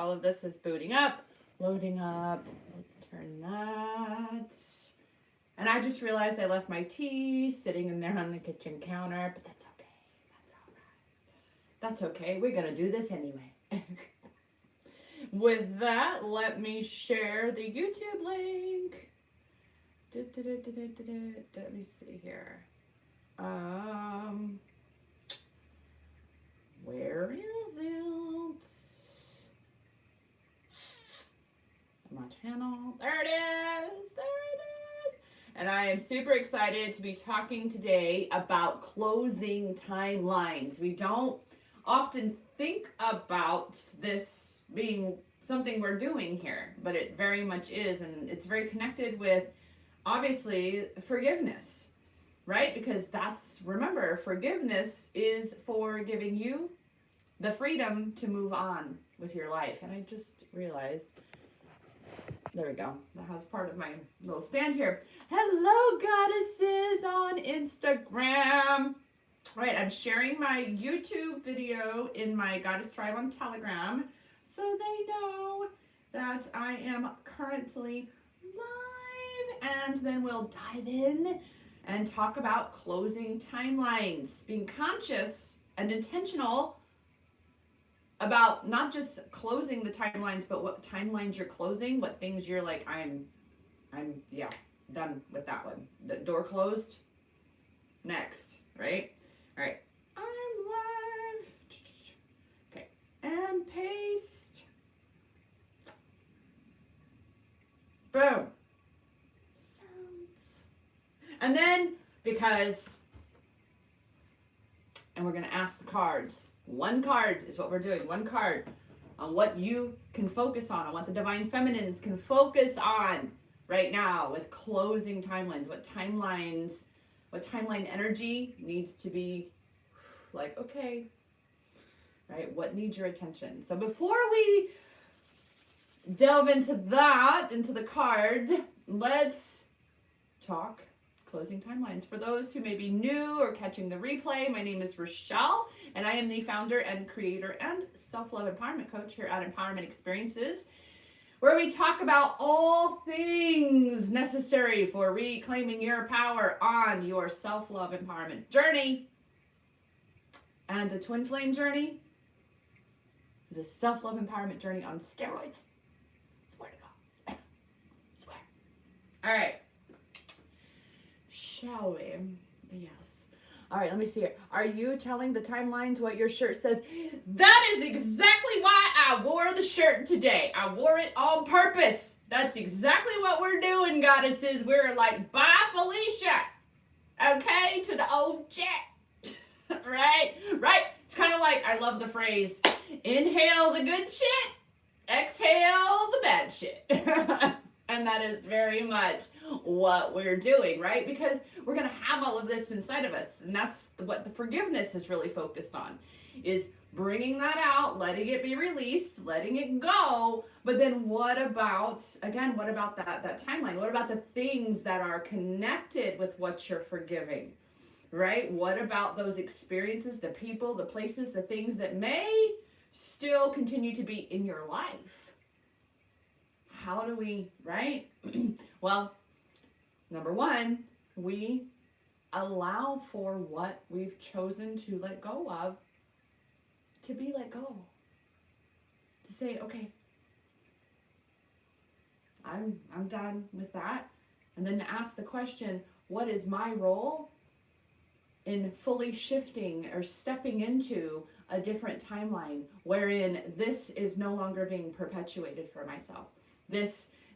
all of this is booting up, loading up. Let's turn that. And I just realized I left my tea sitting in there on the kitchen counter, but that's okay. That's all right. That's okay. We're going to do this anyway. With that, let me share the YouTube link. Let me see here. Where is it? My channel. There it is. There it is. And I am super excited to be talking today about closing timelines. We don't often think about this being something we're doing here, but it very much is, and it's very connected with, obviously, forgiveness, right? Because remember, forgiveness is for giving you the freedom to move on with your life. And I just realized, there we go, that has part of my little stand here. Hello, goddesses on Instagram. All right, I'm sharing my YouTube video in my Goddess Tribe on Telegram, so they know that I am currently live, and then we'll dive in and talk about closing timelines, being conscious and intentional about not just closing the timelines, but what timelines you're closing, what things you're like, I'm done with that one. The door closed, next, right? All right, I'm live. Okay, and paste. Boom. And then, and we're going to ask the cards. One card is what we're doing. One card on what you can focus on what the Divine Feminines can focus on right now with closing timelines. What timeline energy needs to be like, okay, right? What needs your attention? So before we delve into the card, let's talk closing timelines. For those who may be new or catching the replay, my name is Rochelle, and I am the founder and creator and self-love empowerment coach here at Empowerment Experiences, where we talk about all things necessary for reclaiming your power on your self-love empowerment journey. And the twin flame journey is a self-love empowerment journey on steroids. Swear to God. Swear. All right. Shall we? Yes. All right, let me see it. Are you telling the timelines what your shirt says? That is exactly why I wore the shirt today. I wore it on purpose. That's exactly what we're doing, goddesses. We're like, bye, Felicia. Okay, to the old jet. Right? Right? It's kind of like, I love the phrase, inhale the good shit, exhale the bad shit. And that is very much what we're doing, right? Because we're going to have all of this inside of us. And that's what the forgiveness is really focused on, is bringing that out, letting it be released, letting it go. But then what about that timeline? What about the things that are connected with what you're forgiving, right? What about those experiences, the people, the places, the things that may still continue to be in your life? How do we, right? Well, number one, we allow for what we've chosen to let go of to be let go. To say, okay, I'm done with that. And then to ask the question, what is my role in fully shifting or stepping into a different timeline wherein this is no longer being perpetuated for myself?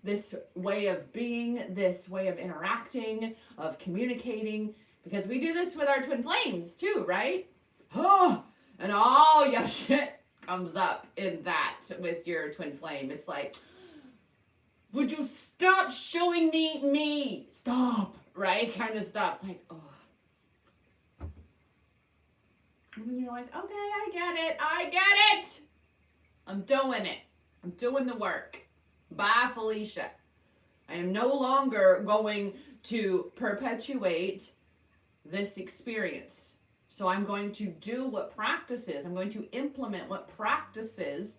This way of being, this way of interacting, of communicating, because we do this with our twin flames too, right? Oh, and all your shit comes up in that with your twin flame. It's like, would you stop showing me? Stop, right? Kind of stuff. Like, oh. And then you're like, okay, I get it. I'm doing it. I'm doing the work. Bye, Felicia. I am no longer going to perpetuate this experience. So I'm going to do what practices, I'm going to implement what practices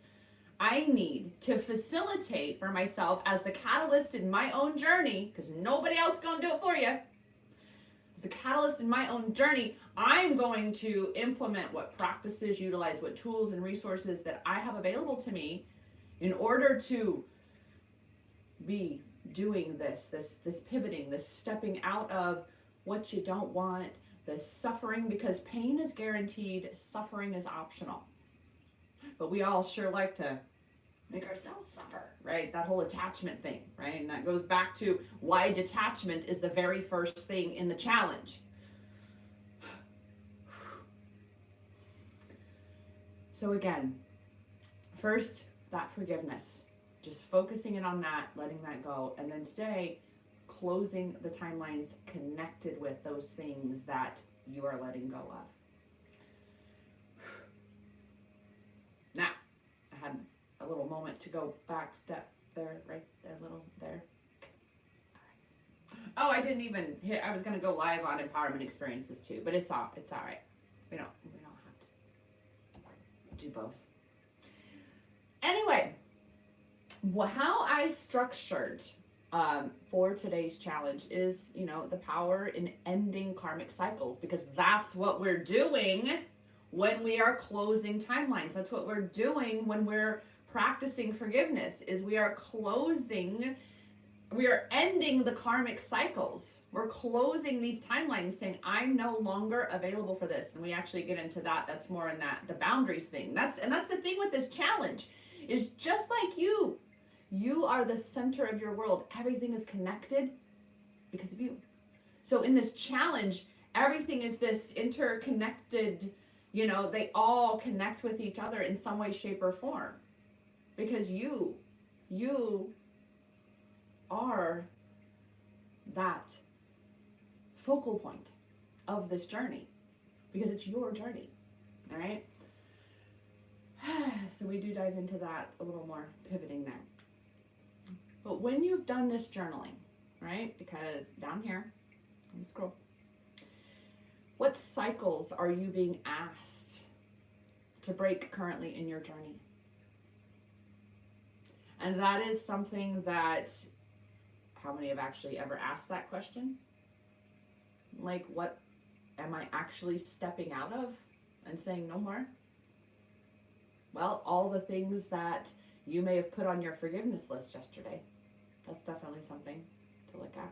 I need to facilitate for myself as the catalyst in my own journey, because nobody else is going to do it for you. As the catalyst in my own journey, I'm going to implement what practices, utilize what tools and resources that I have available to me in order to be doing this pivoting, this stepping out of what you don't want, the suffering, because pain is guaranteed, suffering is optional. But we all sure like to make ourselves suffer, right? That whole attachment thing, right? And that goes back to why detachment is the very first thing in the challenge. So again, first, that forgiveness. Just focusing in on that, letting that go. And then today, closing the timelines connected with those things that you are letting go of. Now, I had a little moment to go back step there, right there, little there. Okay. All right. Oh, I didn't even hit, I was going to go live on empowerment experiences too, but it's all right. We don't have to do both. Anyway, how I structured for today's challenge is, the power in ending karmic cycles, because that's what we're doing when we are closing timelines. That's what we're doing when we're practicing forgiveness, is we are ending the karmic cycles. We're closing these timelines, saying, I'm no longer available for this. And we actually get into that. That's more in the boundaries thing. That's the thing with this challenge, is just like you are the center of your world. Everything is connected because of you. So in this challenge, everything is this interconnected, they all connect with each other in some way, shape, or form. Because you are that focal point of this journey, because it's your journey. All right. So we do dive into that a little more, pivoting there. But when you've done this journaling, right, because down here, let me scroll, what cycles are you being asked to break currently in your journey? And that is something that, how many have actually ever asked that question? Like, what am I actually stepping out of and saying no more? Well, all the things that you may have put on your forgiveness list yesterday. That's definitely something to look at.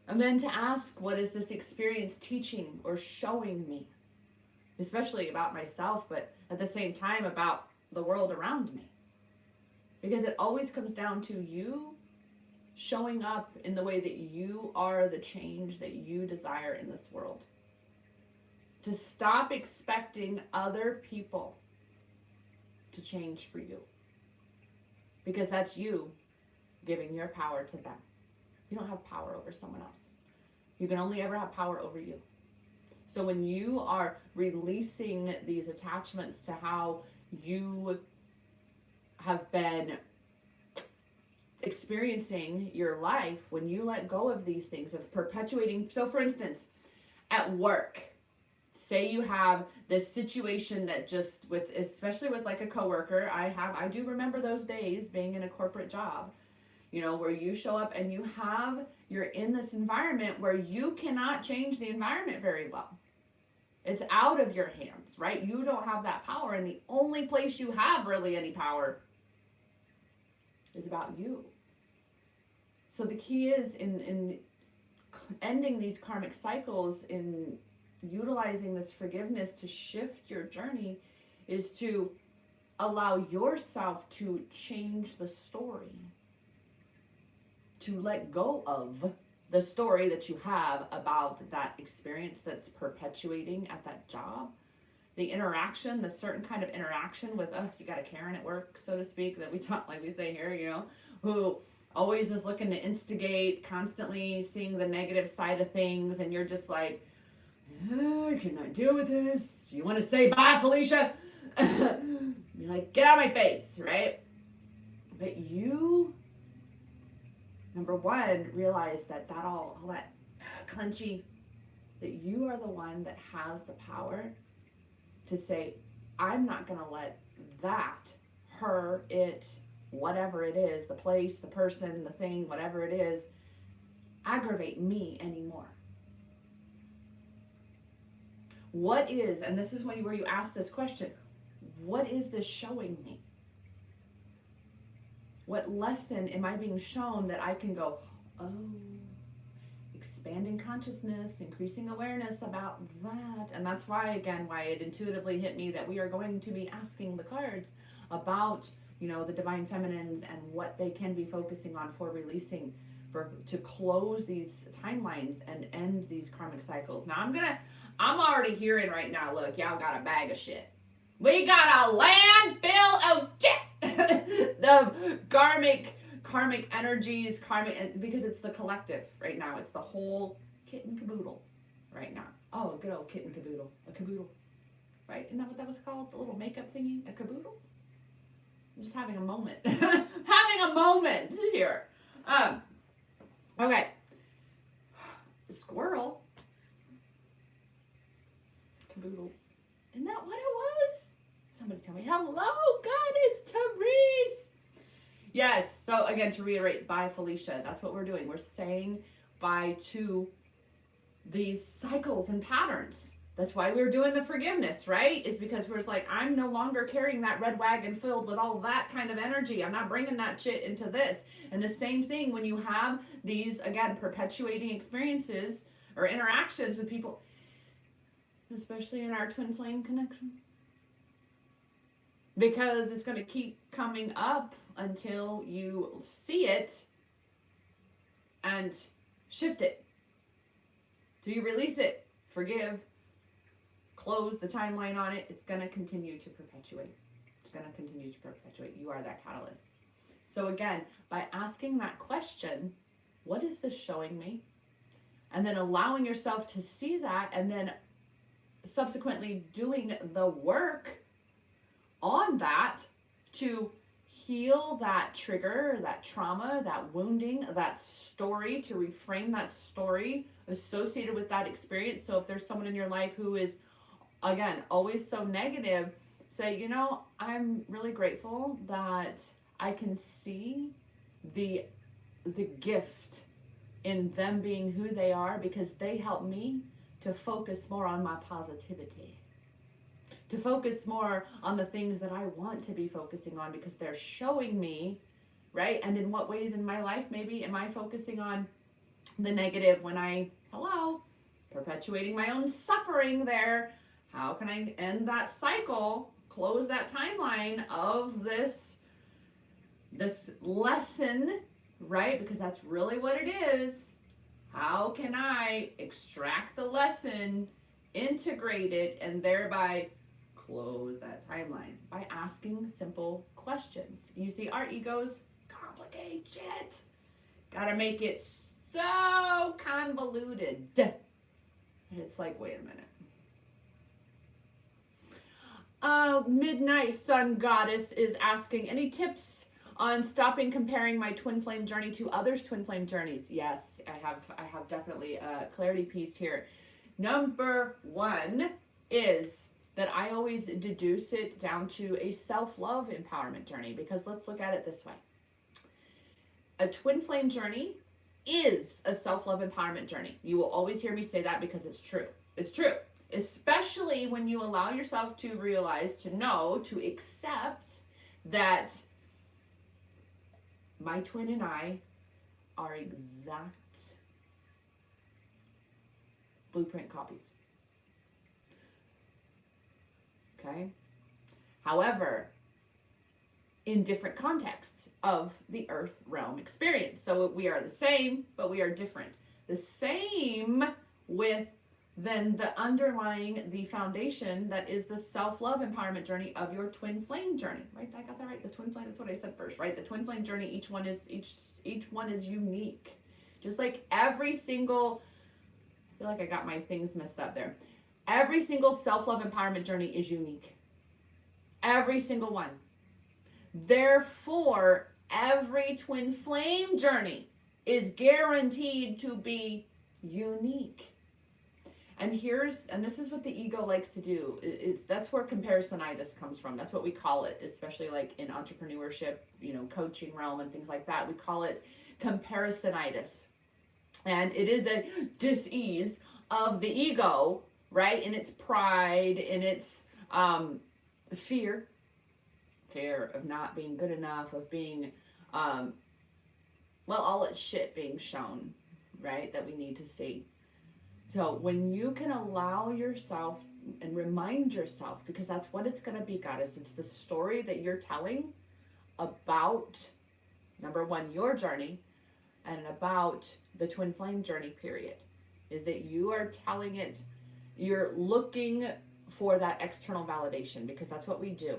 And then to ask, what is this experience teaching or showing me? Especially about myself, but at the same time about the world around me. Because it always comes down to you showing up in the way that you are the change that you desire in this world. To stop expecting other people to change for you. Because that's you giving your power to them. You don't have power over someone else. You can only ever have power over you. So when you are releasing these attachments to how you have been experiencing your life, when you let go of these things, of perpetuating. So for instance, at work, say you have this situation that just especially with like a coworker, I do remember those days being in a corporate job, where you show up and you're in this environment where you cannot change the environment very well. It's out of your hands, right? You don't have that power, and the only place you have really any power is about you. So the key is in ending these karmic cycles, in utilizing this forgiveness to shift your journey, is to allow yourself to change the story, to let go of the story that you have about that experience that's perpetuating at that job, the interaction, the certain kind of interaction with, you got a Karen at work, so to speak, that we talk, like we say here, who always is looking to instigate, constantly seeing the negative side of things, and you're just like, I cannot deal with this. You want to say bye, Felicia? You're like, get out of my face, right? But you, number one, realize that all that clenchy, that you are the one that has the power to say, I'm not going to let that, her, it, whatever it is, the place, the person, the thing, whatever it is, aggravate me anymore? What is, and this is where you ask this question, what is this showing me? What lesson am I being shown that I can go, oh, expanding consciousness, increasing awareness about that? And that's why, again, why it intuitively hit me that we are going to be asking the cards about, the divine feminines and what they can be focusing on for releasing, to close these timelines and end these karmic cycles. Now I'm already hearing right now, look, y'all got a bag of shit. We got a landfill of shit. The karmic energies, because it's the collective right now. It's the whole kit and caboodle right now. Oh, good old kit and caboodle. A caboodle. Right? Isn't that what that was called? The little makeup thingy? A caboodle? I'm just having a moment. Having a moment here. Okay. Squirrel. Caboodles. Isn't that what it was? Somebody tell me. Hello, Goddess Therese. Yes. So again, to reiterate, bye, Felicia. That's what we're doing. We're saying bye to these cycles and patterns. That's why we're doing the forgiveness, right? It's because we're like, I'm no longer carrying that red wagon filled with all that kind of energy. I'm not bringing that shit into this. And the same thing when you have these, again, perpetuating experiences or interactions with people, especially in our twin flame connection. Because it's going to keep coming up until you see it and shift it. Do you release it? Forgive. Close the timeline on it. It's going to continue to perpetuate. It's going to continue to perpetuate. You are that catalyst. So again, by asking that question, what is this showing me? And then allowing yourself to see that, and then subsequently doing the work on that to heal that trigger, that trauma, that wounding, that story, to reframe that story associated with that experience. So if there's someone in your life who is, again, always so negative, say, I'm really grateful that I can see the gift in them being who they are, because they help me to focus more on my positivity, to focus more on the things that I want to be focusing on, because they're showing me, right? And in what ways in my life maybe am I focusing on the negative when perpetuating my own suffering there? How can I end that cycle, close that timeline of this lesson, right? Because that's really what it is. How can I extract the lesson, integrate it, and thereby close that timeline? By asking simple questions. You see, our egos complicate shit. Gotta make it so convoluted. And it's like, wait a minute. Midnight Sun Goddess is asking, any tips on stopping comparing my twin flame journey to others' twin flame journeys? Yes, I have definitely a clarity piece here. Number one is that I always deduce it down to a self-love empowerment journey, because let's look at it this way. A twin flame journey is a self-love empowerment journey. You will always hear me say that because it's true. It's true. Especially when you allow yourself to realize, to know, to accept that my twin and I are exact blueprint copies. Okay? However, in different contexts of the earth realm experience. So we are the same, but we are different. The same with then the underlying, the foundation that is the self-love empowerment journey of your twin flame journey, right? I got that right. The twin flame, that's what I said first, right? The twin flame journey, each one is unique. Just like every single, I feel like I got my things messed up there. Every single self-love empowerment journey is unique. Every single one. Therefore, every twin flame journey is guaranteed to be unique. And this is what the ego likes to do. That's where comparisonitis comes from. That's what we call it, especially like in entrepreneurship, coaching realm and things like that. We call it comparisonitis. And it is a dis-ease of the ego, right? In its pride, in its fear of not being good enough, of being, all its shit being shown, right? That we need to see. So when you can allow yourself and remind yourself, because that's what it's going to be, Goddess. It's the story that you're telling about, number one, your journey, and about the twin flame journey, period. Is that you are telling it, you're looking for that external validation, because that's what we do.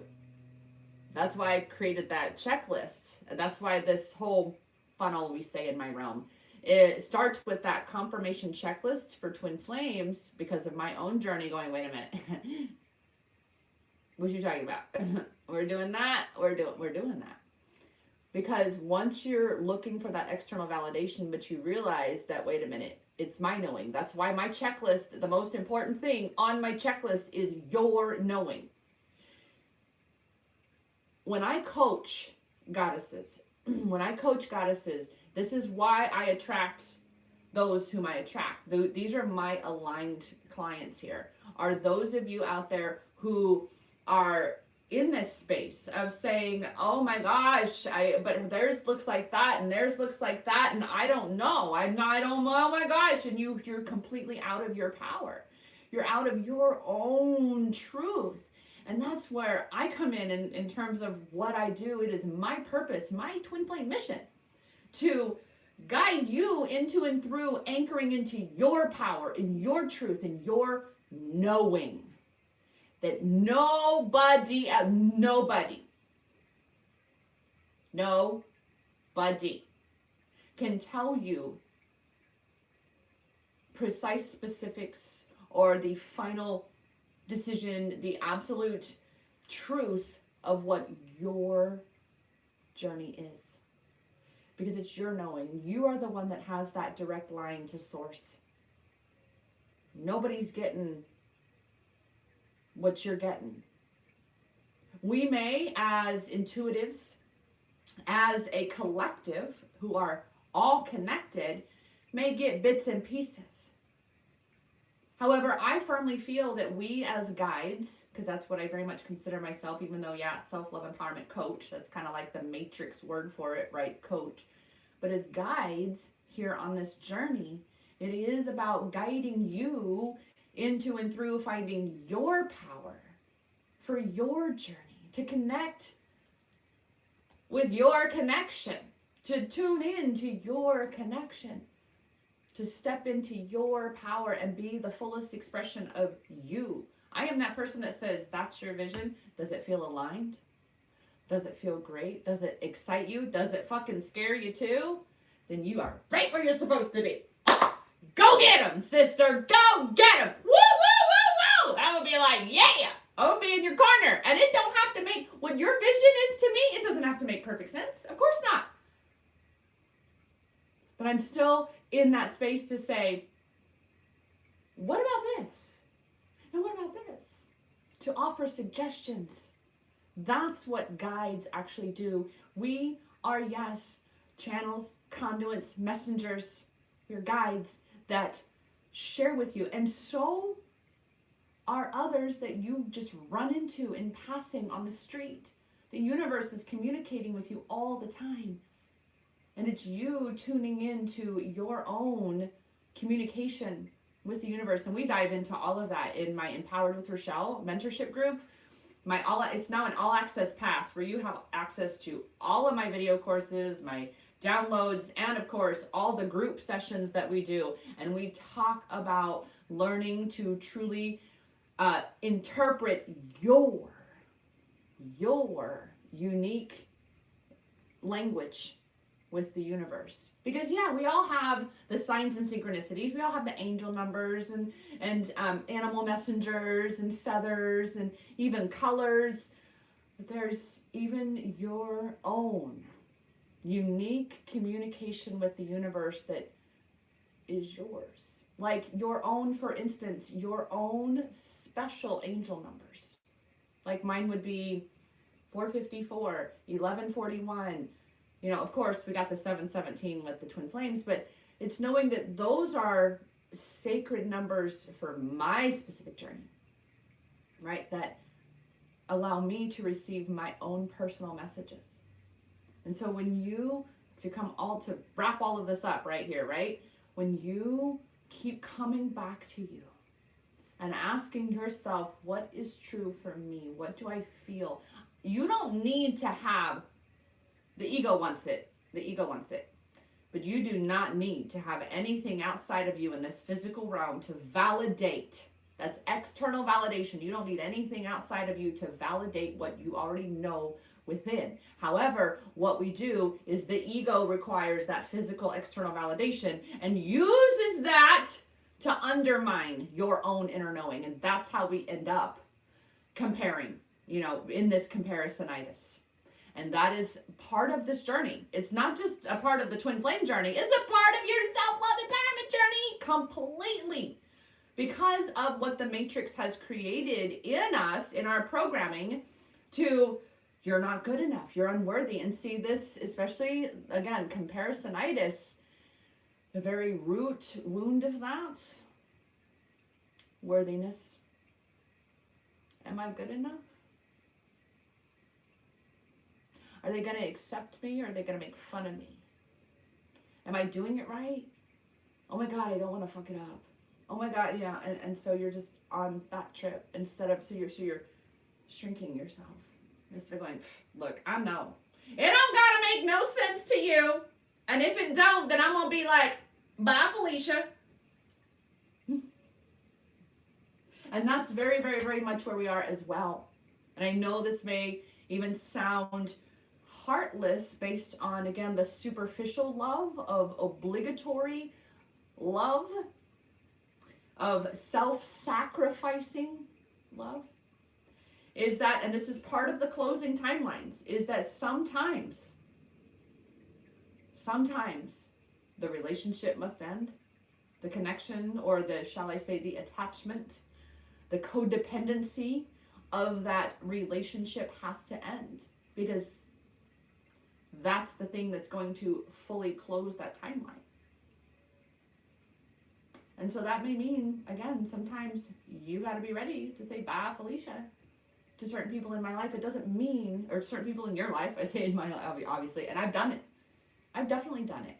That's why I created that checklist. And that's why this whole funnel, we say in my realm, it starts with that confirmation checklist for twin flames, because of my own journey going, wait a minute. What you talking about? We're doing that. We're doing that. Because once you're looking for that external validation, but you realize that, wait a minute, it's my knowing. That's why my checklist, the most important thing on my checklist is your knowing. When I coach goddesses, this is why I attract those whom I attract. These are my aligned clients here. Are those of you out there who are in this space of saying, oh my gosh, but theirs looks like that and theirs looks like that, and I don't know. I don't know, oh my gosh, and you're completely out of your power. You're out of your own truth. And that's where I come in terms of what I do. It is my purpose, my twin flame mission, to guide you into and through anchoring into your power, in your truth, in your knowing. That nobody can tell you precise specifics or the final decision, the absolute truth of what your journey is. Because it's your knowing. You are the one that has that direct line to source. Nobody's getting what you're getting. We may, as intuitives, as a collective who are all connected, may get bits and pieces. However, I firmly feel that we as guides, because that's what I very much consider myself, even though, self-love empowerment coach, that's kind of like the matrix word for it, right? Coach. But as guides here on this journey, it is about guiding you into and through finding your power for your journey, to connect with your connection, to tune in to your connection, to step into your power and be the fullest expression of you. I am that person that says, that's your vision. Does it feel aligned? Does it feel great? Does it excite you? Does it fucking scare you too? Then you are right where you're supposed to be. Go get him, sister. Go get him. Woo, woo, woo, woo. That would be like, yeah, I'll be in your corner. And it don't have to make, what your vision is to me, it doesn't have to make perfect sense. Of course not. But I'm still in that space to say, what about this? And what about this? To offer suggestions. That's what guides actually do. We are, channels, conduits, messengers, your guides that share with you. And so are others that you just run into in passing on the street. The universe is communicating with you all the time. And it's you tuning into your own communication with the universe. And we dive into all of that in my Empowered with Rochelle mentorship group. It's now an all access pass where you have access to all of my video courses, my downloads, and of course, all the group sessions that we do. And we talk about learning to truly interpret your unique language with the universe. Because we all have the signs and synchronicities. We all have the angel numbers and animal messengers and feathers and even colors. But there's even your own unique communication with the universe that is yours. Like your own, for instance, your own special angel numbers. Like mine would be 454, 1141. You know, of course, we got the 717 with the twin flames, but it's knowing that those are sacred numbers for my specific journey, right? That allow me to receive my own personal messages. And so when you, to wrap all of this up right here, right? When you keep coming back to you and asking yourself, what is true for me? What do I feel? You don't need to have, the ego wants it. The ego wants it. But you do not need to have anything outside of you in this physical realm to validate. That's external validation. You don't need anything outside of you to validate what you already know within. However, what we do is the ego requires that physical external validation and uses that to undermine your own inner knowing. And that's how we end up comparing, you know, in this comparisonitis. And that is part of this journey. It's not just a part of the twin flame journey. It's a part of your self-love empowerment journey completely. Because of what the matrix has created in us, in our programming, to you're not good enough, you're unworthy. And see this, especially, again, comparisonitis, the very root wound of that, worthiness. Am I good enough? Are they going to accept me or are they going to make fun of me? Am I doing it right? Oh my God, I don't want to fuck it up. Oh my God, yeah. And so you're just on that trip instead of, so you're shrinking yourself. Instead of going, look, I know. It don't gotta make no sense to you. And if it don't, then I'm gonna be like, bye, Felicia. And that's very, very, very much where we are as well. And I know this may even sound heartless based on, again, the superficial love of obligatory love, of self-sacrificing love, is that, and this is part of the closing timelines, is that sometimes the relationship must end, the connection, or the, shall I say, the attachment, the codependency of that relationship has to end, because that's the thing that's going to fully close that timeline. And so that may mean, again, sometimes you got to be ready to say bye, Felicia, to certain people in my life. It doesn't mean, or certain people in your life, I say in my life, obviously, and I've done it. I've definitely done it.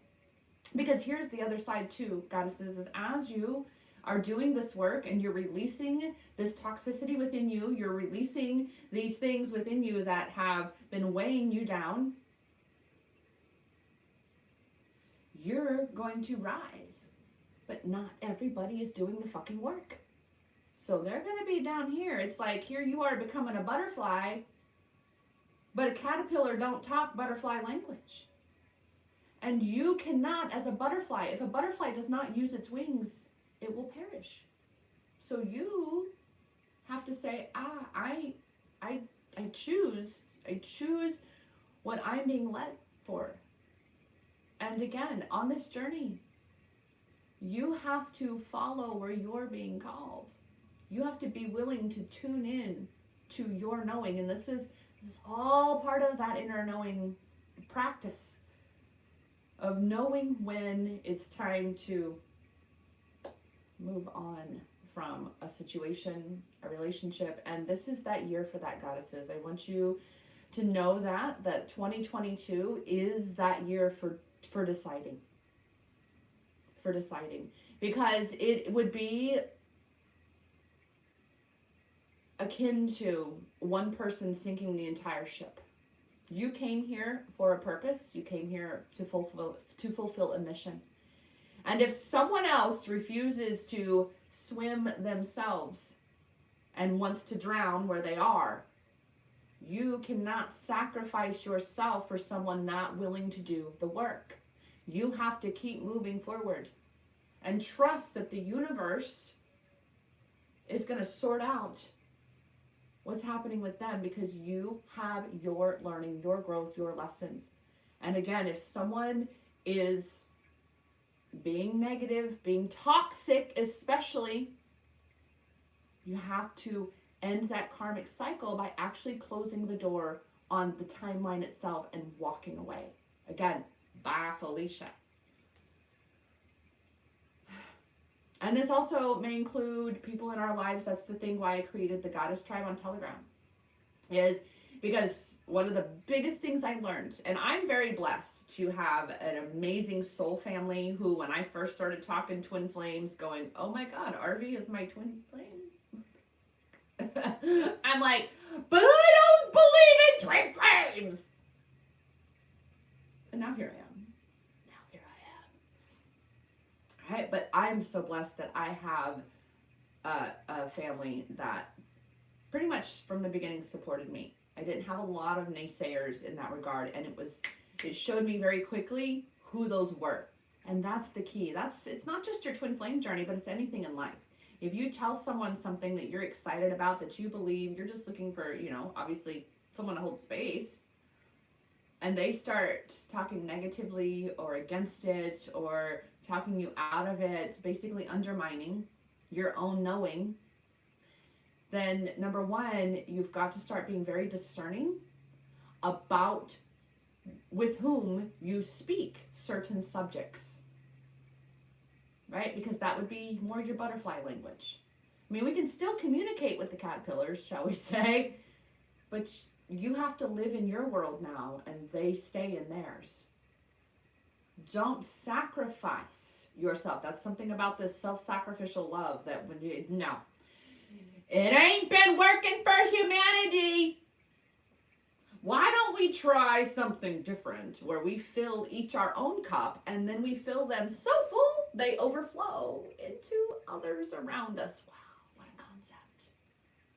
Because here's the other side too, goddesses, is as you are doing this work and you're releasing this toxicity within you, you're releasing these things within you that have been weighing you down, you're going to rise. But not everybody is doing the fucking work. So they're going to be down here. It's like, here you are becoming a butterfly, but a caterpillar don't talk butterfly language. And you cannot, as a butterfly, if a butterfly does not use its wings, it will perish. So you have to say, I choose what I'm being led for. And again, on this journey, you have to follow where you're being called. You have to be willing to tune in to your knowing. And this is all part of that inner knowing practice of knowing when it's time to move on from a situation, a relationship. And this is that year for that, goddesses. I want you to know that 2022 is that year for deciding. For deciding. Because it would be akin to one person sinking the entire ship. You came here for a purpose. You came here to fulfill a mission. And if someone else refuses to swim themselves and wants to drown where they are, you cannot sacrifice yourself for someone not willing to do the work. You have to keep moving forward and trust that the universe is going to sort out what's happening with them, because you have your learning, your growth, your lessons. And again, if someone is being negative, being toxic especially, you have to end that karmic cycle by actually closing the door on the timeline itself and walking away. Again, bye, Felicia. And this also may include people in our lives. That's the thing why I created the Goddess Tribe on Telegram. Is because one of the biggest things I learned, and I'm very blessed to have an amazing soul family who, when I first started talking twin flames, going, oh my God, RV is my twin flame. I'm like, but I don't believe in twin flames. And now here I am. All right, but I'm so blessed that I have a family that pretty much from the beginning supported me. I didn't have a lot of naysayers in that regard, and it showed me very quickly who those were. And that's the key. It's not just your twin flame journey, but it's anything in life. If you tell someone something that you're excited about, that you believe, you're just looking for, obviously someone to hold space, and they start talking negatively or against it or talking you out of it, basically undermining your own knowing, then number one, you've got to start being very discerning about with whom you speak certain subjects, right? Because that would be more your butterfly language. I mean, we can still communicate with the caterpillars, shall we say, but you have to live in your world now and they stay in theirs. Don't sacrifice yourself. That's something about this self-sacrificial love that no. It ain't been working for humanity. Why don't we try something different where we fill each our own cup and then we fill them so full they overflow into others around us? Wow, what a concept.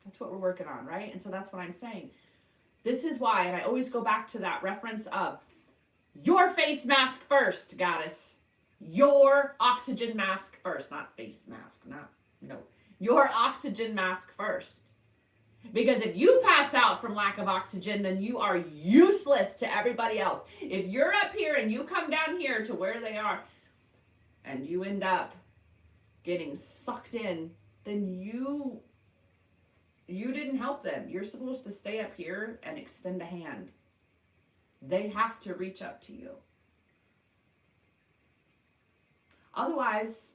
That's what we're working on, right? And so that's what I'm saying. This is why, and I always go back to that reference of your face mask first, goddess. Your oxygen mask first, not face mask, your oxygen mask first. Because if you pass out from lack of oxygen, then you are useless to everybody else. If you're up here and you come down here to where they are and you end up getting sucked in, then you didn't help them. You're supposed to stay up here and extend a hand. They have to reach up to you. Otherwise,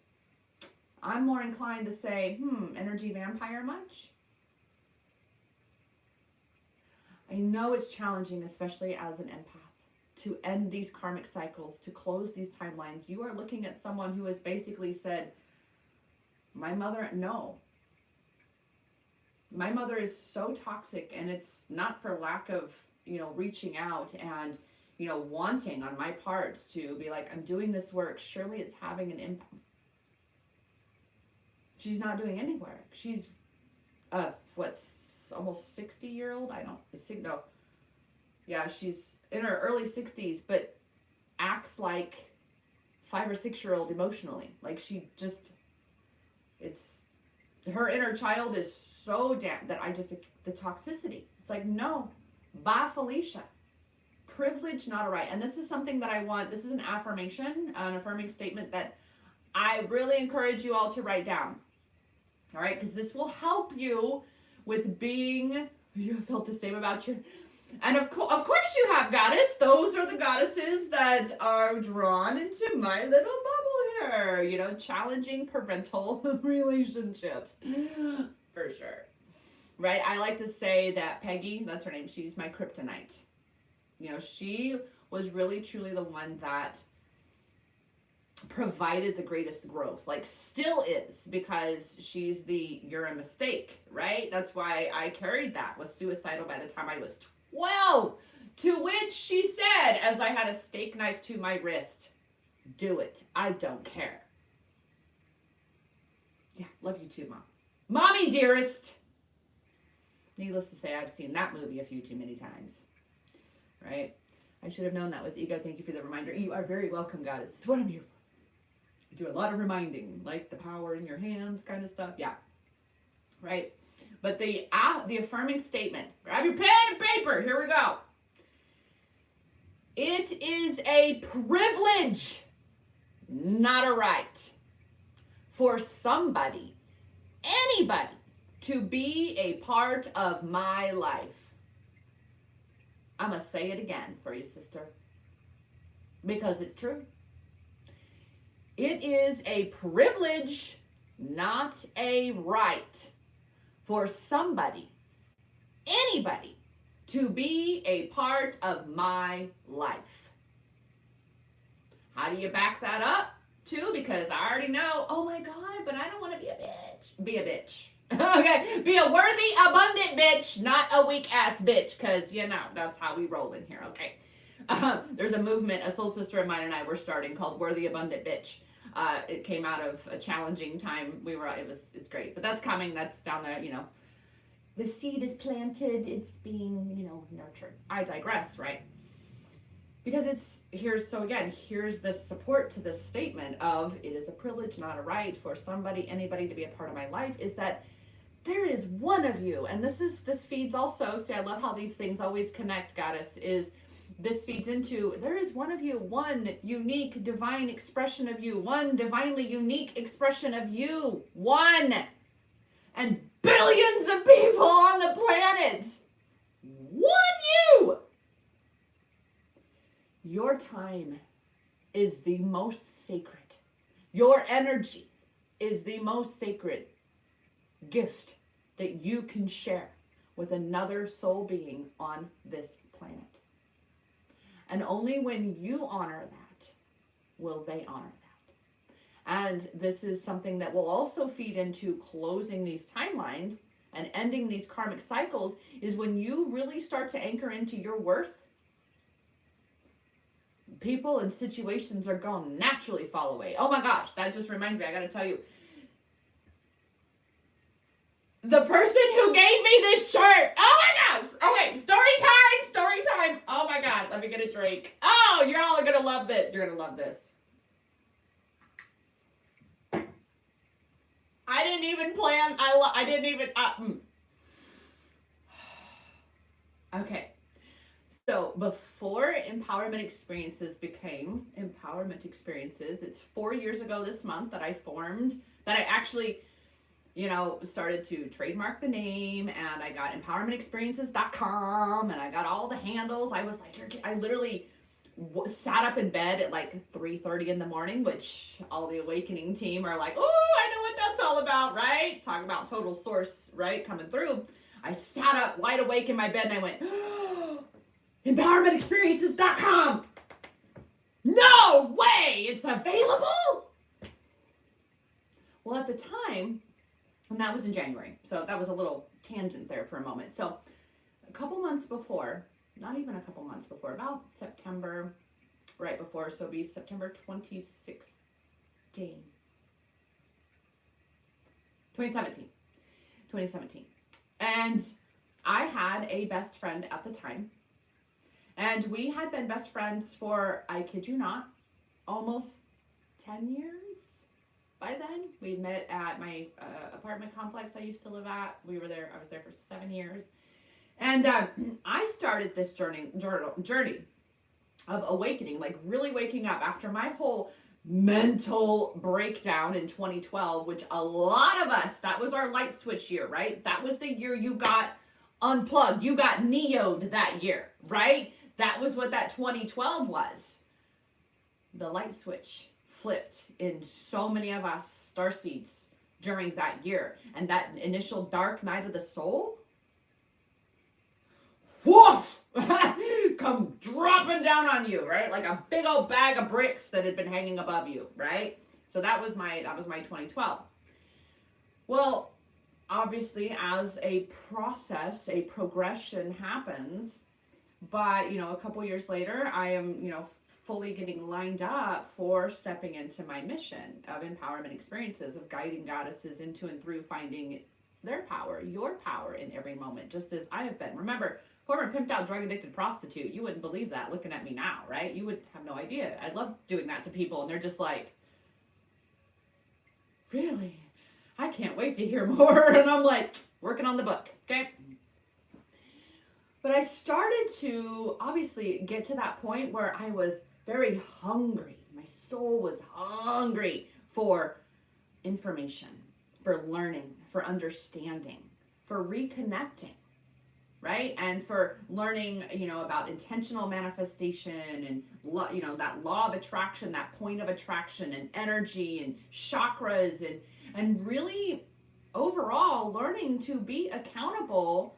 I'm more inclined to say, energy vampire much? I know it's challenging, especially as an empath, to end these karmic cycles, to close these timelines. You are looking at someone who has basically said, my mother, no. My mother is so toxic, and it's not for lack of, reaching out and, wanting on my part to be like, I'm doing this work. Surely it's having an impact. She's not doing any work. She's, almost 60-year-old? No. Yeah, she's in her early 60s, but acts like 5 or 6-year-old emotionally. Like her inner child is so damn that the toxicity. It's like, no, bye, Felicia. Privilege, not a right. And this is something that I want, this is an affirmation, an affirming statement that I really encourage you all to write down. All right, because this will help you with being, you felt the same about your, and of course you have, goddess. Those are the goddesses that are drawn into my little bubble here, challenging parental relationships, for sure, right? I like to say that Peggy, that's her name, she's my kryptonite. She was really, truly the one that provided the greatest growth, like still is, because she's you're a mistake, right? That's why I carried that, was suicidal by the time I was 12, to which she said, as I had a steak knife to my wrist, do it, I don't care. Yeah, love you too, Mom. Mommy dearest. Needless to say, I've seen that movie a few too many times, right? I should have known that was ego. Thank you for the reminder. You are very welcome, goddess. It's what I'm here for. Do a lot of reminding, like the power in your hands kind of stuff. Yeah. Right. But the affirming statement, grab your pen and paper. Here we go. It is a privilege not a right for somebody, anybody, to be a part of my life. I'm going to say it again for you, sister, because it's true. It is a privilege, not a right, for somebody, anybody, to be a part of my life. How do you back that up? Too, because I already know, oh my God, but I don't want to be a bitch. Be a bitch. Okay, be a worthy, abundant bitch, not a weak ass bitch, because you know that's how we roll in here. Okay, there's a movement, a soul sister of mine and I were starting called Worthy Abundant Bitch. It came out of a challenging time. It's great, but that's coming. That's down there. You know, the seed is planted. It's being nurtured. I digress, right? Because here's the support to this statement of it is a privilege, not a right, for anybody to be a part of my life, is that there is one of you, and this feeds also, see, I love how these things always connect, Goddess, this feeds into, there is one of you, one unique divine expression of you, one divinely unique expression of you, one, and billions of people on the planet, one you. Your time is the most sacred. Your energy is the most sacred gift that you can share with another soul being on this planet. And only when you honor that will they honor that. And this is something that will also feed into closing these timelines and ending these karmic cycles, is when you really start to anchor into your worth. People and situations are going to naturally fall away. Oh my gosh, that just reminds me, I got to tell you. The person who gave me this shirt. Oh my gosh. Okay, story time. Oh my God, let me get a drink. Oh, you're all going to love this. You're going to love this. I didn't even plan. I didn't even. Okay. So before Empowerment Experiences became Empowerment Experiences, it's 4 years ago this month that I actually, started to trademark the name, and I got empowermentexperiences.com, and I got all the handles. I was like, I literally sat up in bed at like 3:30 in the morning, which all the awakening team are like, oh, I know what that's all about, right? Talk about total source, right? Coming through. I sat up wide awake in my bed and I went, oh, empowermentexperiences.com. No way, it's available. Well, at the time, and that was in January, so that was a little tangent there for a moment. So a couple months before, not even a couple months before, about September, right before, so it'd be September 2017. And I had a best friend at the time. And we had been best friends for, I kid you not, almost 10 years by then. We met at my apartment complex I used to live at. I was there for 7 years. And I started this journey of awakening, like really waking up after my whole mental breakdown in 2012, which a lot of us, that was our light switch year, right? That was the year you got unplugged. You got neoed that year, right? That was what that 2012 was. The light switch flipped in so many of us starseeds during that year. And that initial dark night of the soul, whoosh, come dropping down on you, right? Like a big old bag of bricks that had been hanging above you, right? So that was my 2012. Well, obviously, as a process, a progression happens, but, a couple years later, I am, fully getting lined up for stepping into my mission of empowerment experiences, of guiding goddesses into and through finding their power, your power in every moment, just as I have been. Remember, former pimped out, drug addicted prostitute. You wouldn't believe that looking at me now, right? You would have no idea. I love doing that to people, and they're just like, really? I can't wait to hear more. And I'm like, working on the book, okay? But I started to obviously get to that point where I was very hungry. My soul was hungry for information, for learning, for understanding, for reconnecting, right? And for learning, about intentional manifestation and, that law of attraction, that point of attraction and energy and chakras and really overall learning to be accountable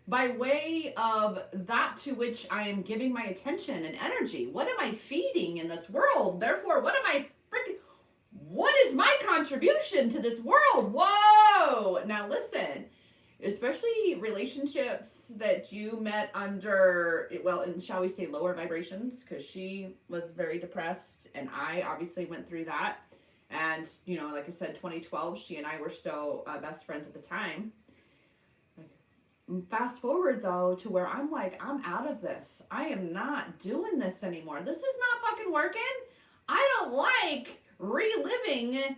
by way of that to which I am giving my attention and energy. What am I feeding in this world? Therefore, what is my contribution to this world? Whoa! Now listen, especially relationships that you met under, in, shall we say, lower vibrations, because she was very depressed and I obviously went through that. And, like I said, 2012, she and I were still best friends at the time. Fast forward, though, to where I'm like, I'm out of this. I am not doing this anymore. This is not fucking working. I don't like reliving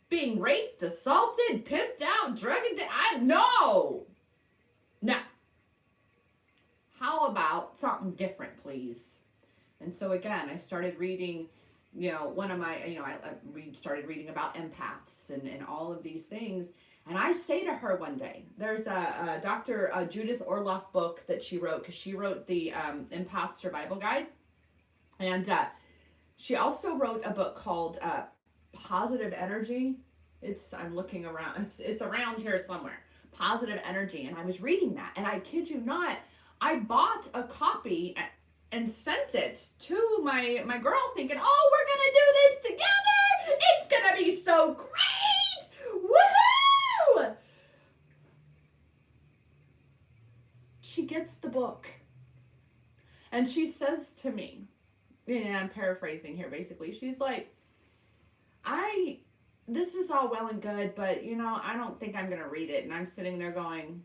being raped, assaulted, pimped out, drugged. No. How about something different, please? And so, again, I started reading, I started reading about empaths and all of these things. And I say to her one day, there's a Dr. Judith Orloff book that she wrote, because she wrote the Empath Survival Guide. And she also wrote a book called Positive Energy. I'm looking around, it's around here somewhere. Positive Energy. And I was reading that, and I kid you not, I bought a copy and sent it to my girl thinking, oh, we're going to do this together. It's going to be so great. Woohoo! She gets the book and she says to me, and I'm paraphrasing here basically, she's like, this is all well and good, but I don't think I'm going to read it. And I'm sitting there going,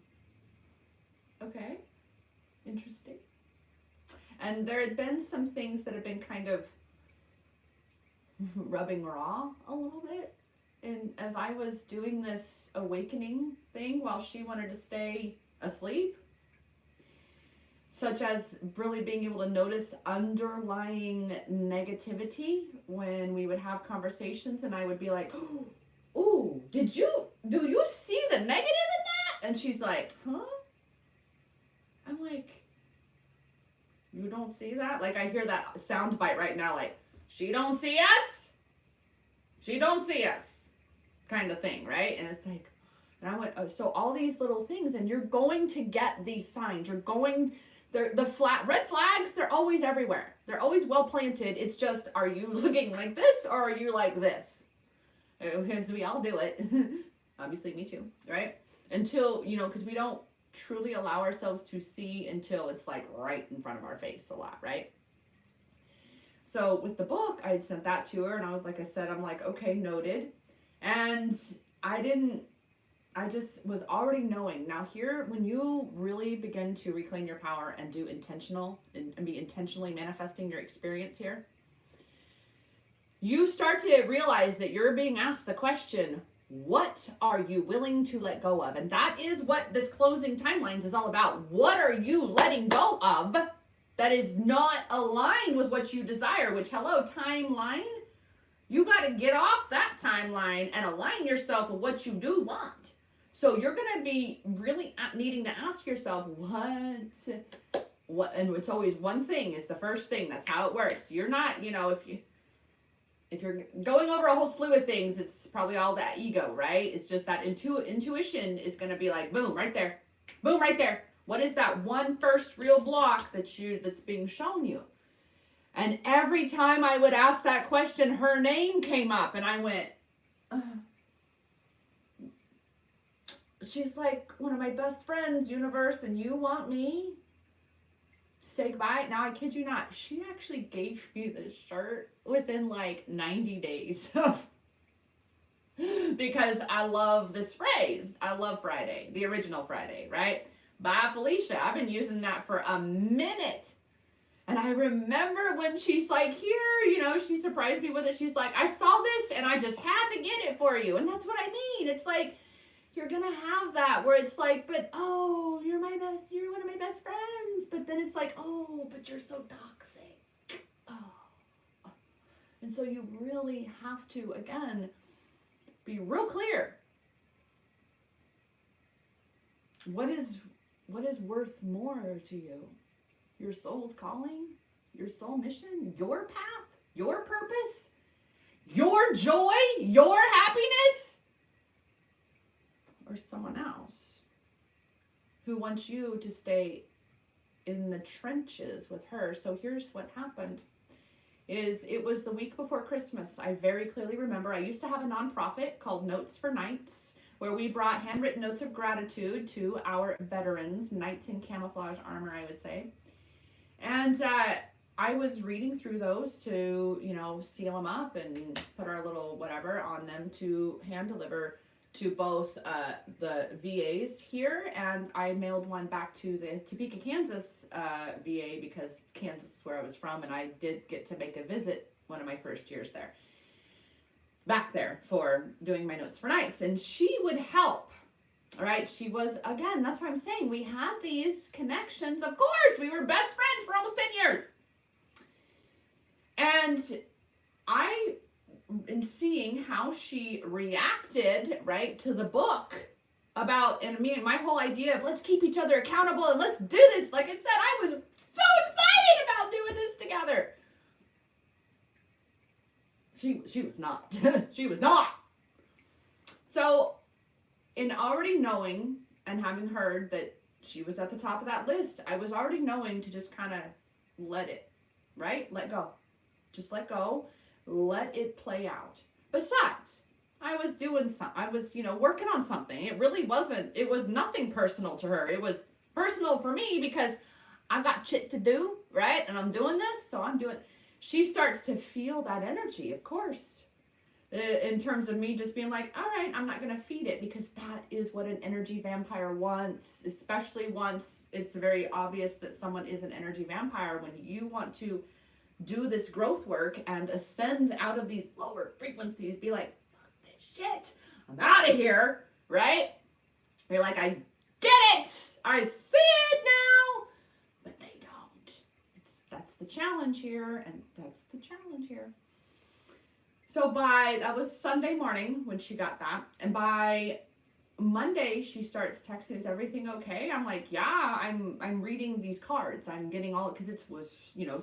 okay, interesting. And there had been some things that had been kind of rubbing raw a little bit. And as I was doing this awakening thing while she wanted to stay asleep, such as really being able to notice underlying negativity when we would have conversations, and I would be like, oh, do you see the negative in that? And she's like, huh? I'm like, you don't see that? Like, I hear that sound bite right now, like, she don't see us? She don't see us, kind of thing, right? And it's like, and I went, oh, so all these little things, and you're going to get these signs. The red flags, they're always everywhere. They're always well planted. It's just, are you looking like this or are you like this? Because we all do it. Obviously, me too, right? Until, because we don't truly allow ourselves to see until it's like right in front of our face a lot, right? So with the book, I had sent that to her, and I was like, I'm like, okay, noted. And I just was already knowing. Now here, when you really begin to reclaim your power and do intentional and be intentionally manifesting your experience here, you start to realize that you're being asked the question, what are you willing to let go of? And that is what this closing timelines is all about. What are you letting go of that is not aligned with what you desire? Which, hello, timeline. You got to get off that timeline and align yourself with what you do want. So you're going to be really needing to ask yourself, what, and it's always one thing is the first thing. That's how it works. You're not, if you're going over a whole slew of things, it's probably all that ego, right? It's just that intuition is going to be like, boom, right there. Boom, right there. What is that one first real block that's being shown you? And every time I would ask that question, her name came up, and I went, she's like one of my best friends, universe, and you want me to say goodbye? Now, I kid you not, she actually gave me this shirt within like 90 days. Because I love this phrase. I love Friday, the original Friday, right? Bye, Felicia. I've been using that for a minute. And I remember when she's like, here, she surprised me with it. She's like, I saw this and I just had to get it for you. And that's what I mean. It's like, you're going to have that where it's like, but, oh, you're one of my best friends. But then it's like, oh, but you're so toxic. Oh. so you really have to, again, be real clear. What is worth more to you? Your soul's calling? Your soul mission? Your path? Your purpose? Your joy? Your happiness? Or someone else who wants you to stay in the trenches with her? So here's what happened. It was the week before Christmas. I very clearly remember I used to have a nonprofit called Notes for Knights, where we brought handwritten notes of gratitude to our veterans, knights in camouflage armor, I would say. And I was reading through those to, seal them up and put our little whatever on them to hand deliver to both the VAs here, and I mailed one back to the Topeka, Kansas VA, because Kansas is where I was from, and I did get to make a visit one of my first years there, back there for doing my Notes for Knights, and she would help. All right, she was, again, that's what I'm saying, we had these connections. Of course, we were best friends for almost 10 years. And I, in seeing how she reacted, right, to the book about, and my whole idea of let's keep each other accountable and let's do this, like I said, I was so excited about doing this together. She was not. She was not. So, in already knowing and having heard that she was at the top of that list, I was already knowing to just kind of let it, right? Let go. Just let go. Let it play out. Besides, I was doing I was, working on something. It really wasn't, it was nothing personal to her. It was personal for me because I got shit to do, right? And I'm doing this, so I'm doing. She starts to feel that energy, of course. In terms of me just being like, all right, I'm not going to feed it, because that is what an energy vampire wants, especially once it's very obvious that someone is an energy vampire. When you want to do this growth work and ascend out of these lower frequencies, be like, fuck this shit, I'm out of here, right? You're like, I get it, I see it now, but they don't. That's the challenge here, and that's the challenge here. So that was Sunday morning when she got that, and by Monday she starts texting, is everything okay? I'm like, yeah, I'm reading these cards. I'm getting all, because it was,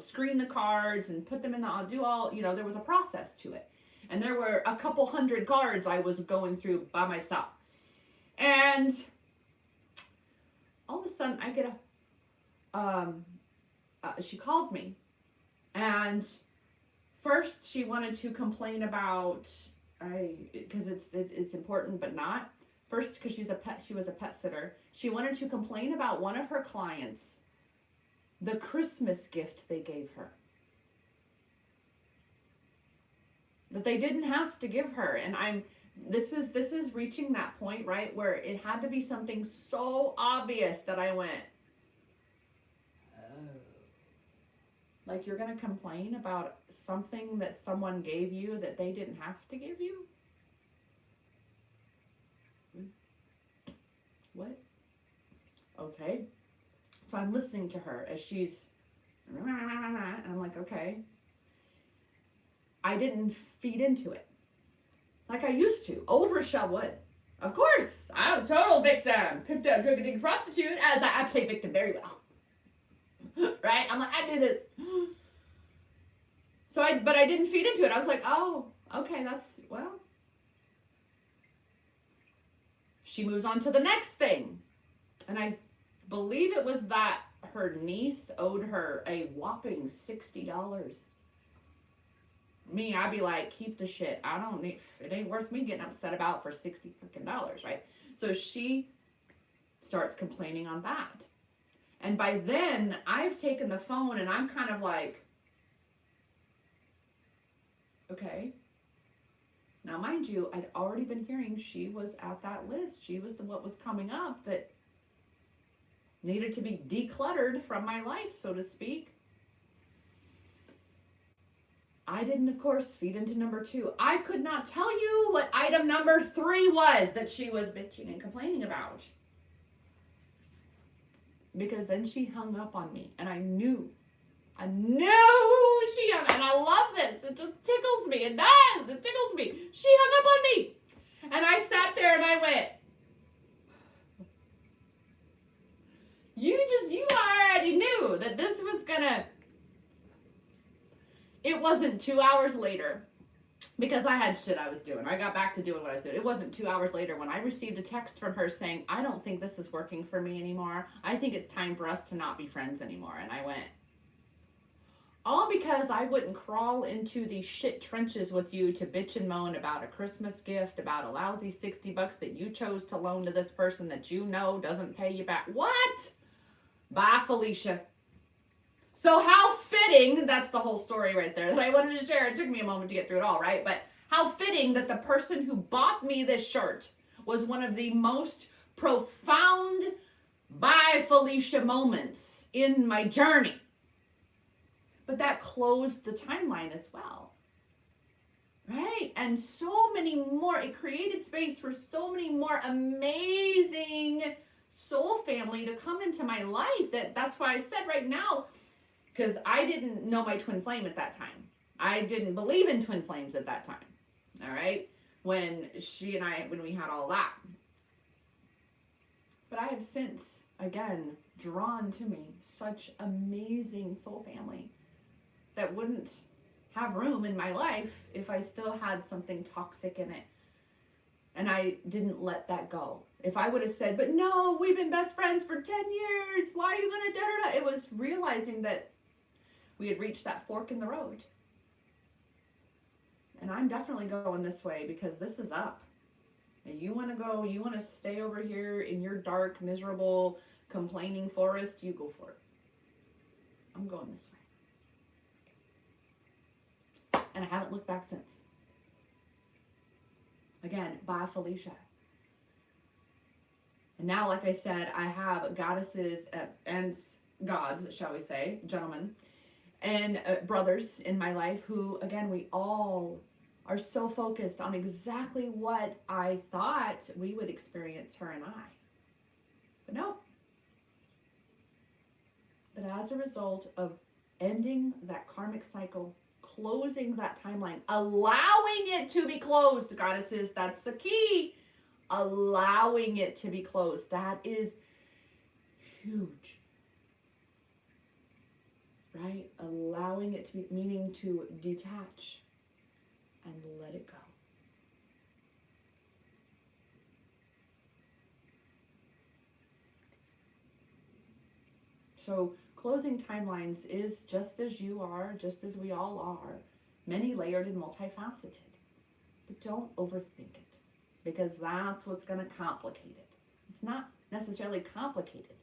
screen the cards and put them in I'll do all, there was a process to it. And there were a couple hundred cards I was going through by myself. And all of a sudden I get she calls me, and first she wanted to complain about, because it's important but not. First, because she was a pet sitter. She wanted to complain about one of her clients, the Christmas gift they gave her. That they didn't have to give her. And this is reaching that point, right, where it had to be something so obvious that I went, oh. Like, you're going to complain about something that someone gave you that they didn't have to give you? What? Okay. So I'm listening to her as she's, and I'm like, okay. I didn't feed into it like I used to. Old Rochelle would. Of course, I was a total victim. Pimped out, drug addicted prostitute. I play victim very well. Right? I'm like, I do this. But I didn't feed into it. I was like, oh, okay, well. She moves on to the next thing. And I believe it was that her niece owed her a whopping $60. Me, I'd be like, keep the shit. I don't need, it ain't worth me getting upset about for $60 freaking dollars, right? So she starts complaining on that. And by then, I've taken the phone and I'm kind of like, okay. Now, mind you, I'd already been hearing she was at that list. She was what was coming up that needed to be decluttered from my life, so to speak. I didn't, of course, feed into number 2. I could not tell you what item number 3 was that she was bitching and complaining about. Because then she hung up on me, and I knew she hung up. And I love this. It just tickles me. It does. It tickles me. She hung up on me. And I sat there and I went, you already knew that this was gonna, it wasn't 2 hours later, because I had shit I was doing. I got back to doing what I was doing. It wasn't 2 hours later when I received a text from her saying, I don't think this is working for me anymore. I think it's time for us to not be friends anymore. And I went, all because I wouldn't crawl into these shit trenches with you to bitch and moan about a Christmas gift, about a lousy $60 that you chose to loan to this person that you know doesn't pay you back. What? Bye, Felicia. So how fitting, that's the whole story right there that I wanted to share. It took me a moment to get through it all, right? But how fitting that the person who bought me this shirt was one of the most profound bye, Felicia moments in my journey. But that closed the timeline as well, right? And so many more, it created space for so many more amazing soul family to come into my life. That's why I said right now, because I didn't know my twin flame at that time. I didn't believe in twin flames at that time, all right? When we had all that. But I have since, again, drawn to me such amazing soul family that wouldn't have room in my life if I still had something toxic in it. And I didn't let that go. If I would have said, but no, we've been best friends for 10 years. Why are you going to da-da-da? It was realizing that we had reached that fork in the road. And I'm definitely going this way because this is up. And you want to go, you want to stay over here in your dark, miserable, complaining forest, you go for it. I'm going this way. And I haven't looked back since. Again, bye, Felicia. And now, like I said, I have goddesses and gods, shall we say, gentlemen, and brothers in my life who, again, we all are so focused on exactly what I thought we would experience, her and I. But no. But as a result of ending that karmic cycle, closing that timeline, allowing it to be closed, goddesses, that's the key. Allowing it to be closed. That is huge. Right? Allowing it to be, meaning to detach and let it go. So closing timelines is just as you are, just as we all are, many layered and multifaceted. But don't overthink it, because that's what's going to complicate it. It's not necessarily complicated.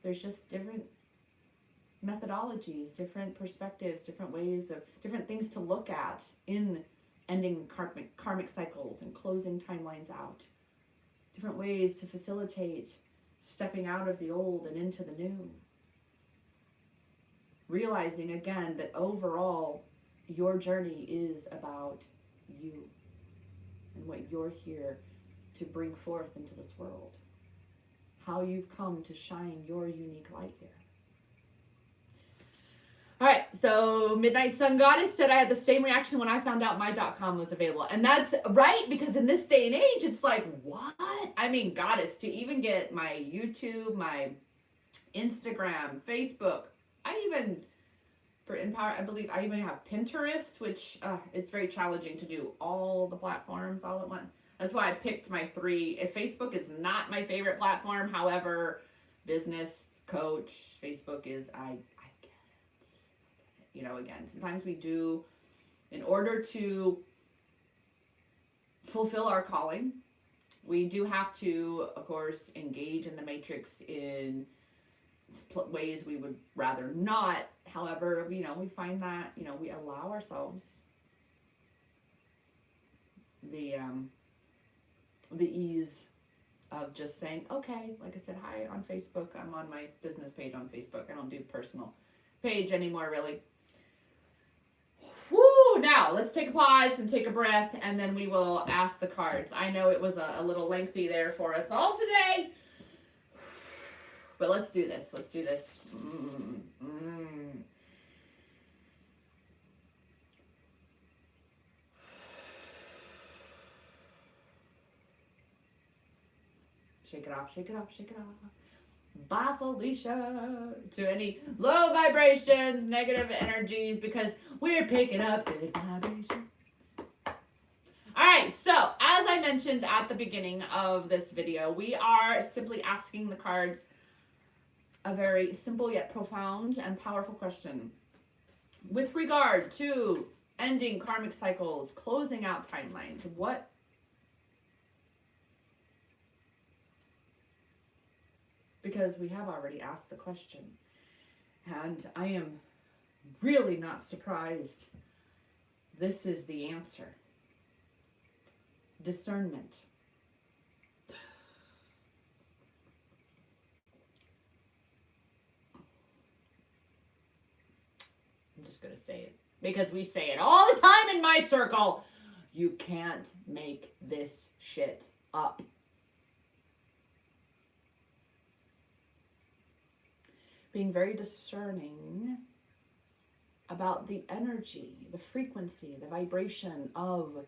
There's just different methodologies, different perspectives, different ways of, different things to look at in ending karmic cycles and closing timelines out. Different ways to facilitate stepping out of the old and into the new. Realizing again that overall your journey is about you and what you're here to bring forth into this world. How you've come to shine your unique light here. All right, so Midnight Sun Goddess said I had the same reaction when I found out my .com was available. And that's right, because in this day and age, it's like, what? I mean, Goddess, to even get my YouTube, my Instagram, Facebook, I even, for Empower, I believe I even have Pinterest, which it's very challenging to do all the platforms all at once. That's why I picked my 3. If Facebook is not my favorite platform, however, business, coach, Facebook is, I get it. You know, again, sometimes we do, in order to fulfill our calling, we do have to, of course, engage in the matrix in ways we would rather not. However, you know, we find that, you know, we allow ourselves the ease of just saying, okay, like I said, hi on Facebook. I'm on my business page on Facebook. I don't do personal page anymore, really. Woo! Now, let's take a pause and take a breath, and then we will ask the cards. I know it was a little lengthy there for us all today, but let's do this. Let's do this. shake it off, shake it off, shake it off. Bye, Felicia. To any low vibrations, negative energies, because we're picking up good vibrations. All right, so as I mentioned at the beginning of this video, we are simply asking the cards a very simple yet profound and powerful question. With regard to ending karmic cycles, closing out timelines, what? Because we have already asked the question, and I am really not surprised. This is the answer. Discernment. I'm just going to say it because we say it all the time in my circle. You can't make this shit up. Being very discerning about the energy, the frequency, the vibration of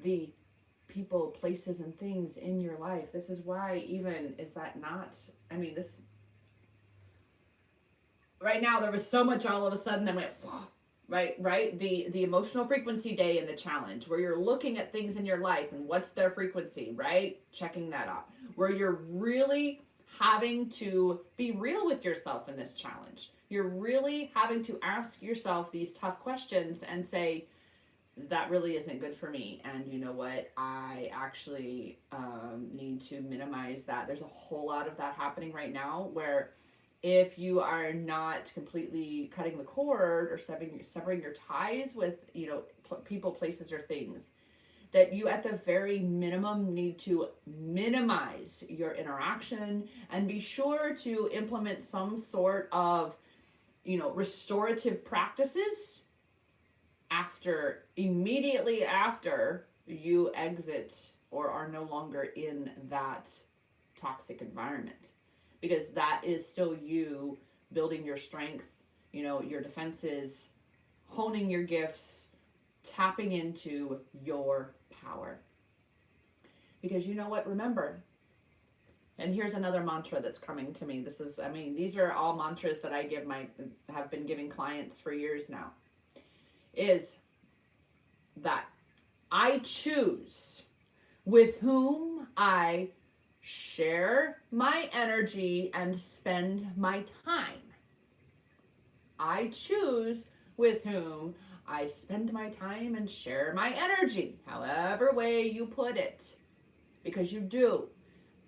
the people, places, and things in your life. This is why even, is that not, I mean, this, right now there was so much all of a sudden that went, right? The emotional frequency day in the challenge, where you're looking at things in your life and what's their frequency, right? Checking that out. Where you're really having to be real with yourself in this challenge. You're really having to ask yourself these tough questions and say, that really isn't good for me. And you know what? I actually need to minimize that. There's a whole lot of that happening right now, where if you are not completely cutting the cord or severing your ties with, you know, people, places, or things, that you at the very minimum need to minimize your interaction and be sure to implement some sort of, you know, restorative practices immediately after you exit or are no longer in that toxic environment, because that is still you building your strength, you know, your defenses, honing your gifts, tapping into your power. Because you know what, remember, and here's another mantra that's coming to me. This is, I mean, these are all mantras that I have been giving clients for years now, is that I choose with whom I share my energy and spend my time. I choose with whom I spend my time and share my energy, however way you put it, because you do.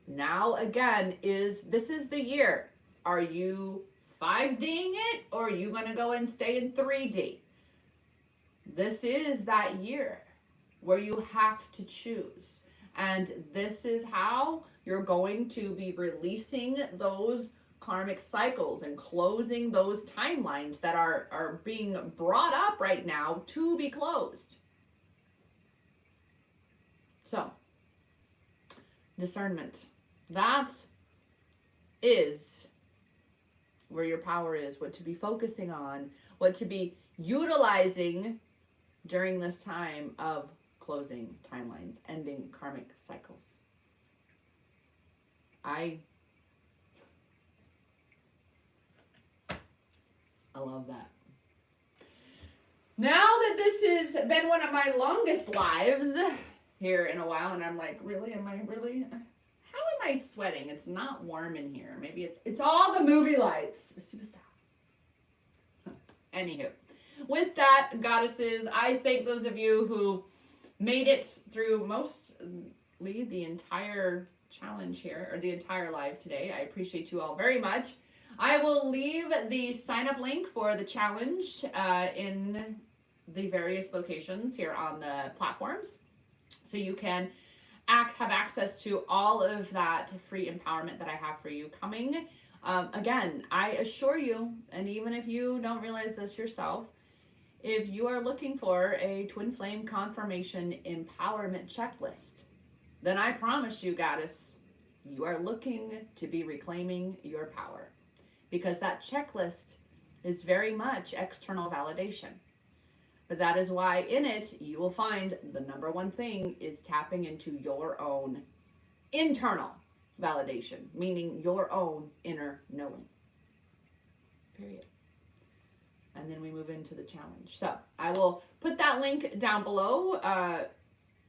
Now again, this is the year. Are you 5D'ing it, or are you going to go and stay in 3D? This is that year where you have to choose. And this is how you're going to be releasing those karmic cycles and closing those timelines that are being brought up right now to be closed. So, discernment. That is where your power is, what to be focusing on, what to be utilizing during this time of closing timelines, ending karmic cycles. I love that. Now that this has been one of my longest lives here in a while, and I'm like, really? How am I sweating? It's not warm in here. Maybe it's all the movie lights. Superstar. Anywho. With that, goddesses, I thank those of you who made it through mostly the entire challenge here, or the entire live today. I appreciate you all very much. I will leave the sign-up link for the challenge in the various locations here on the platforms, so you can have access to all of that free empowerment that I have for you coming. Again, I assure you, and even if you don't realize this yourself, if you are looking for a twin flame confirmation empowerment checklist, then I promise you, goddess, you are looking to be reclaiming your power, because that checklist is very much external validation. But that is why in it, you will find the number one thing is tapping into your own internal validation, meaning your own inner knowing. Period. And then we move into the challenge. So I will put that link down below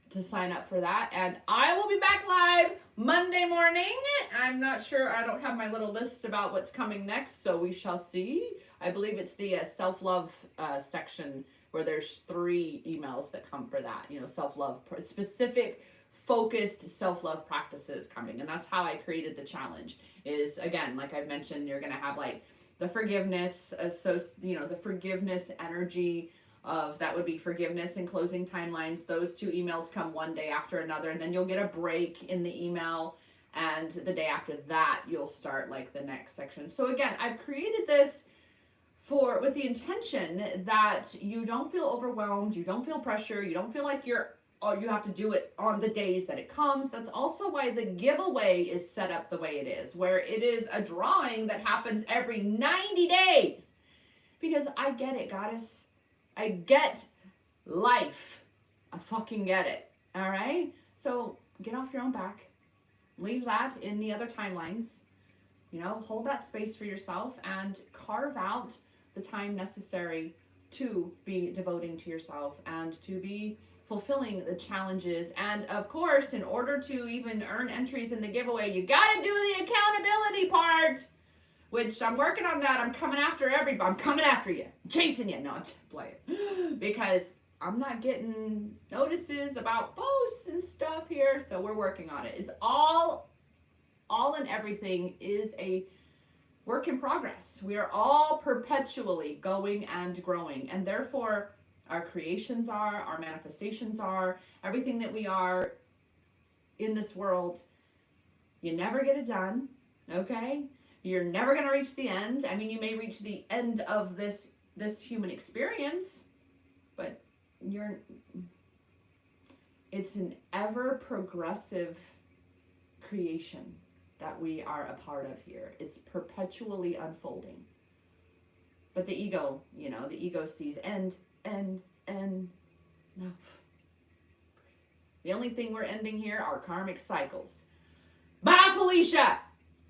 to sign up for that. And I will be back live Monday morning. I'm not sure. I don't have my little list about what's coming next, so we shall see. I believe it's the self-love section where there's 3 emails that come for that. You know, self-love, specific, focused self-love practices coming. And that's how I created the challenge. Is, again, like I've mentioned, you're going to have like the forgiveness, so you know, the forgiveness energy of that would be forgiveness and closing timelines. Those 2 emails come one day after another, and then you'll get a break in the email, and the day after that you'll start like the next section. So again, I've created this with the intention that you don't feel overwhelmed, you don't feel pressure, you don't feel like you have to do it on the days that it comes. That's also why the giveaway is set up the way it is, where it is a drawing that happens every 90 days. Because I get it, goddess. I get life. I fucking get it. All right? So get off your own back. Leave that in the other timelines. You know, hold that space for yourself and carve out the time necessary to be devoting to yourself and to be fulfilling the challenges. And of course, in order to even earn entries in the giveaway, you got to do the accountability part, which I'm working on that. I'm coming after everybody. I'm coming after you. I'm chasing you. No, I'm just playing. Because I'm not getting notices about posts and stuff here. So we're working on it. It's all and everything is a work in progress. We are all perpetually going and growing. And therefore, our creations are, our manifestations are, everything that we are in this world, you never get it done, okay? You're never going to reach the end. I mean, you may reach the end of this human experience, but it's an ever progressive creation that we are a part of here. It's perpetually unfolding. But the ego, you know, the ego sees end. No. The only thing we're ending here are karmic cycles. Bye, Felicia.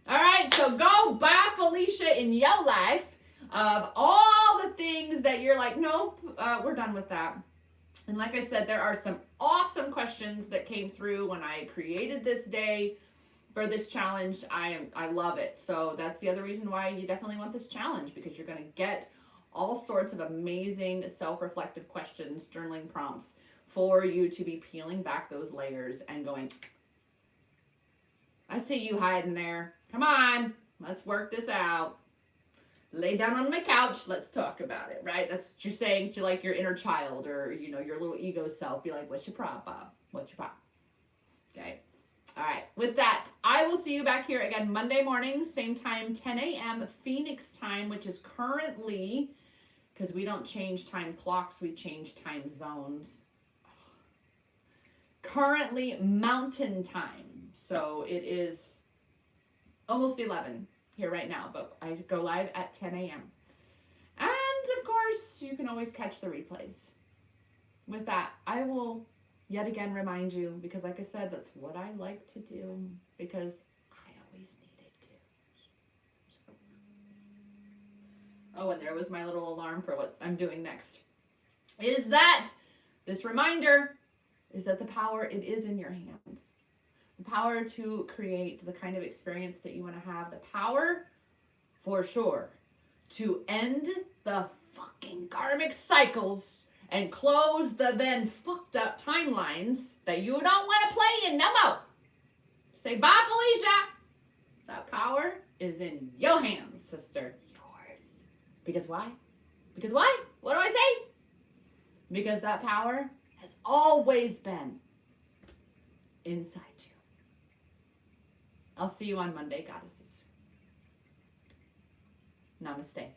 All right, so go bye, Felicia, in your life of all the things that you're like, nope, we're done with that. And like I said, there are some awesome questions that came through when I created this day for this challenge. I love it. So that's the other reason why you definitely want this challenge, because you're going to get all sorts of amazing self-reflective questions, journaling prompts for you to be peeling back those layers and going, I see you hiding there. Come on, let's work this out. Lay down on my couch, let's talk about it, right? That's what you're saying to like your inner child or, you know, your little ego self. Be like, what's your problem, Bob? What's your problem? Okay. All right. With that, I will see you back here again Monday morning, same time, 10 a.m. Phoenix time, which is currently, because we don't change time clocks, we change time zones. Currently Mountain time. So it is almost 11 here right now, but I go live at 10 a.m. And of course, you can always catch the replays. With that, I will yet again remind you, because like I said, that's what I like to do, because I always needed to. Oh, and there was my little alarm for what I'm doing next. Is that this reminder is that the power, it is in your hands. The power to create the kind of experience that you want to have. The power, for sure, to end the fucking karmic cycles and close the then fucked up timelines that you don't want to play in no more. Say bye, Felicia. That power is in your hands, sister. Yours. Because why? Because why? What do I say? Because that power has always been inside you. I'll see you on Monday, goddesses. Namaste.